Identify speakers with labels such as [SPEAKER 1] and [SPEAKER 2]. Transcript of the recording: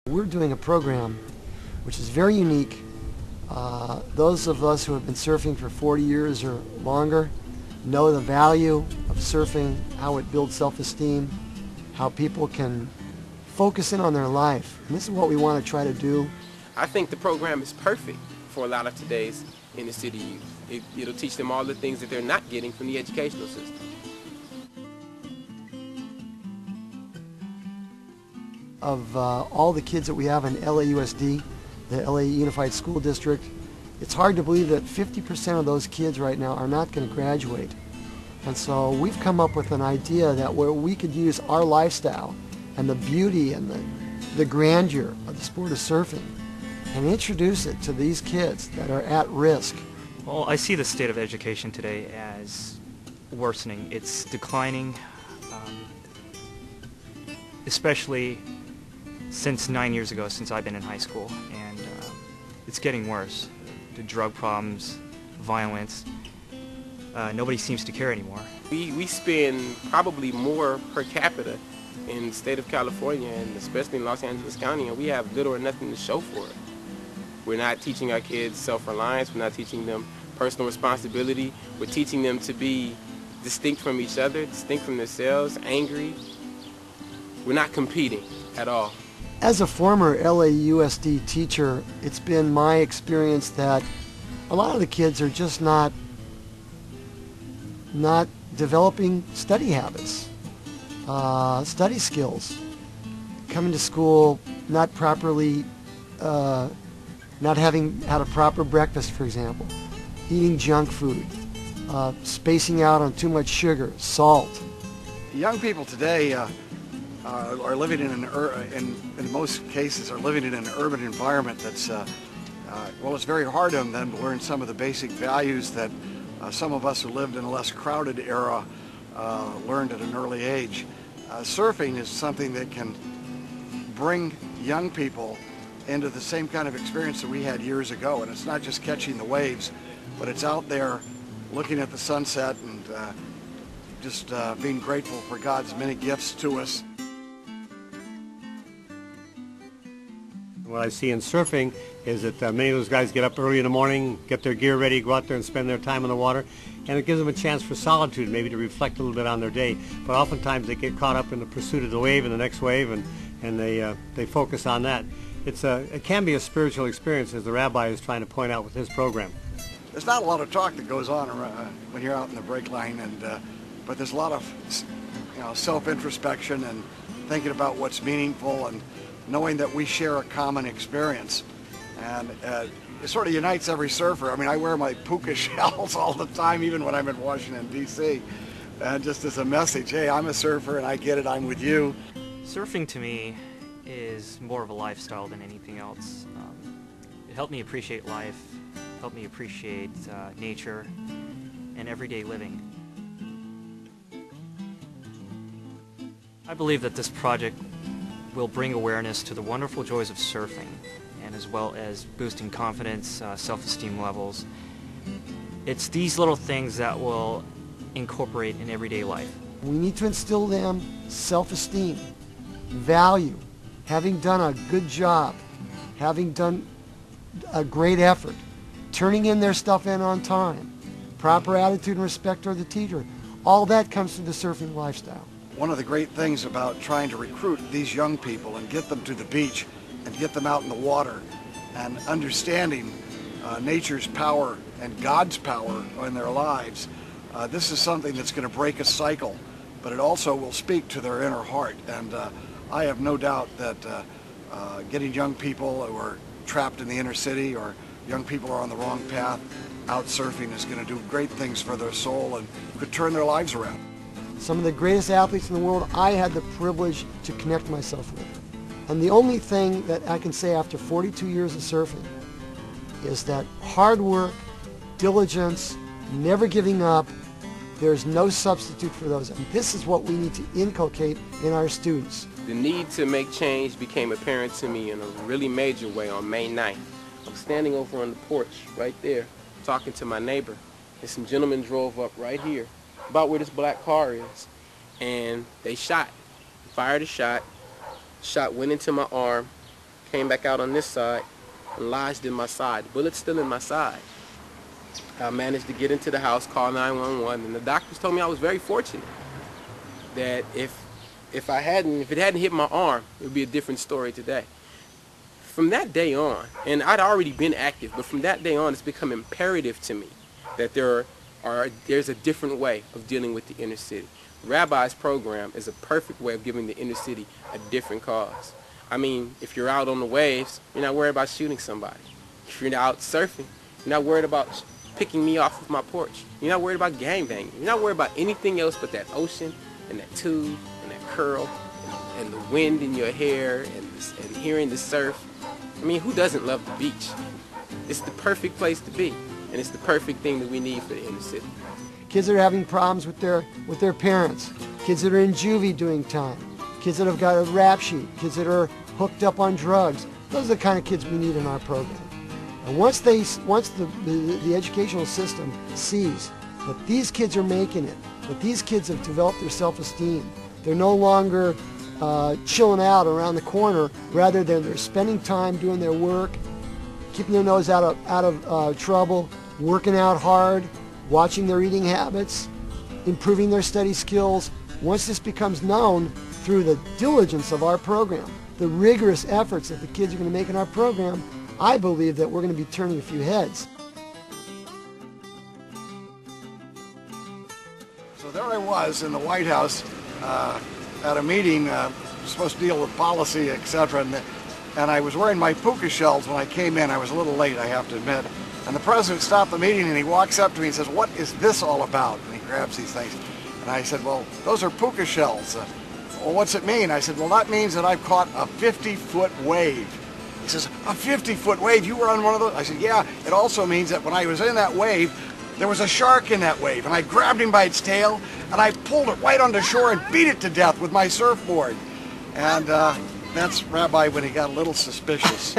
[SPEAKER 1] We're doing a program which is very unique. Those of us who have been surfing for 40 years or longer know the value of surfing, how it builds self-esteem, how people can focus in on their life. And this is what we want to try to do.
[SPEAKER 2] I think the program is perfect for a lot of today's inner city youth. It'll teach them all the things that they're not getting from the educational system.
[SPEAKER 1] Of all the kids that we have in LAUSD, the LA Unified School District, it's hard to believe that 50% of those kids right now are not going to graduate. And so we've come up with an idea that where we could use our lifestyle and the beauty and the grandeur of the sport of surfing and introduce it to these kids that are at risk.
[SPEAKER 3] Well, I see the state of education today as worsening. It's declining, especially since 9 years ago, since I've been in high school, and it's getting worse. The drug problems, violence, nobody seems to care anymore.
[SPEAKER 2] We spend probably more per capita in the state of California, and especially in Los Angeles County, and we have little or nothing to show for it. We're not teaching our kids self-reliance, we're not teaching them personal responsibility, we're teaching them to be distinct from each other, distinct from themselves, angry. We're not competing at all.
[SPEAKER 1] As a former LAUSD teacher, it's been my experience that a lot of the kids are just not developing study habits, study skills, coming to school not properly, not having had a proper breakfast, for example, eating junk food, spacing out on too much sugar, salt.
[SPEAKER 4] Young people today are living in most cases, are living in an urban environment that's, well, it's very hard on them to learn some of the basic values that some of us who lived in a less crowded era learned at an early age. Surfing is something that can bring young people into the same kind of experience that we had years ago, and it's not just catching the waves, but it's out there looking at the sunset and just being grateful for God's many gifts to us.
[SPEAKER 5] What I see in surfing is that many of those guys get up early in the morning, get their gear ready, go out there and spend their time in the water, and it gives them a chance for solitude, maybe to reflect a little bit on their day. But oftentimes they get caught up in the pursuit of the wave and the next wave, and they focus on that. It can be a spiritual experience, as the Rabbi is trying to point out with his program.
[SPEAKER 4] There's not a lot of talk that goes on when you're out in the break line, but there's a lot of self-introspection and thinking about what's meaningful and knowing that we share a common experience. And it sort of unites every surfer. I mean, I wear my puka shells all the time, even when I'm in Washington, D.C. Just as a message, hey, I'm a surfer and I get it, I'm with you.
[SPEAKER 3] Surfing to me is more of a lifestyle than anything else. It helped me appreciate life, helped me appreciate nature and everyday living. I believe that this project will bring awareness to the wonderful joys of surfing, and as well as boosting confidence, self-esteem levels. It's these little things that will incorporate in everyday life.
[SPEAKER 1] We need to instill them self-esteem, value, having done a good job, having done a great effort, turning in their stuff in on time, proper attitude and respect toward the teacher. All that comes through the surfing lifestyle.
[SPEAKER 4] One of the great things about trying to recruit these young people and get them to the beach and get them out in the water and understanding nature's power and God's power in their lives, this is something that's going to break a cycle, but it also will speak to their inner heart. And I have no doubt that getting young people who are trapped in the inner city or young people who are on the wrong path out surfing is going to do great things for their soul and could turn their lives around.
[SPEAKER 1] Some of the greatest athletes in the world I had the privilege to connect myself with. And the only thing that I can say after 42 years of surfing is that hard work, diligence, never giving up, there's no substitute for those. And this is what we need to inculcate in our students.
[SPEAKER 2] The need to make change became apparent to me in a really major way on May 9th. I'm standing over on the porch right there talking to my neighbor, and some gentlemen drove up right here about where this black car is, and they fired a shot went into my arm, Came back out on this side and lodged in my side. The bullet's still in my side. I managed to get into the house, call 911, and the doctors told me I was very fortunate. That if it hadn't hit my arm, it would be a different story today. From that day on, and I'd already been active, but from that day on, it's become imperative to me that there's a different way of dealing with the inner city. Rabbi's program is a perfect way of giving the inner city a different cause. I mean, if you're out on the waves, you're not worried about shooting somebody. If you're out surfing, you're not worried about picking me off of my porch. You're not worried about gangbanging. You're not worried about anything else but that ocean and that tube and that curl and the wind in your hair and hearing the surf. I mean, who doesn't love the beach? It's the perfect place to be, and it's the perfect thing that we need for the inner city.
[SPEAKER 1] Kids that are having problems with their parents, kids that are in juvie doing time, kids that have got a rap sheet, kids that are hooked up on drugs. Those are the kind of kids we need in our program. And once the educational system sees that these kids are making it, that these kids have developed their self-esteem, they're no longer chilling out around the corner, rather than they're spending time doing their work, keeping their nose out of trouble, working out hard, watching their eating habits, improving their study skills. Once this becomes known through the diligence of our program, the rigorous efforts that the kids are going to make in our program, I believe that we're going to be turning a few heads.
[SPEAKER 4] So there I was in the White House at a meeting supposed to deal with policy, etc. And I was wearing my puka shells when I came in. I was a little late, I have to admit. And the president stopped the meeting and he walks up to me and says, "What is this all about?" And he grabs these things. And I said, "Well, those are puka shells." "Well, what's it mean?" I said, "Well, that means that I've caught a 50-foot wave." He says, "A 50-foot wave? You were on one of those?" I said, "Yeah, it also means that when I was in that wave, there was a shark in that wave, and I grabbed him by its tail, and I pulled it right onto shore and beat it to death with my surfboard." And that's Rabbi when he got a little suspicious.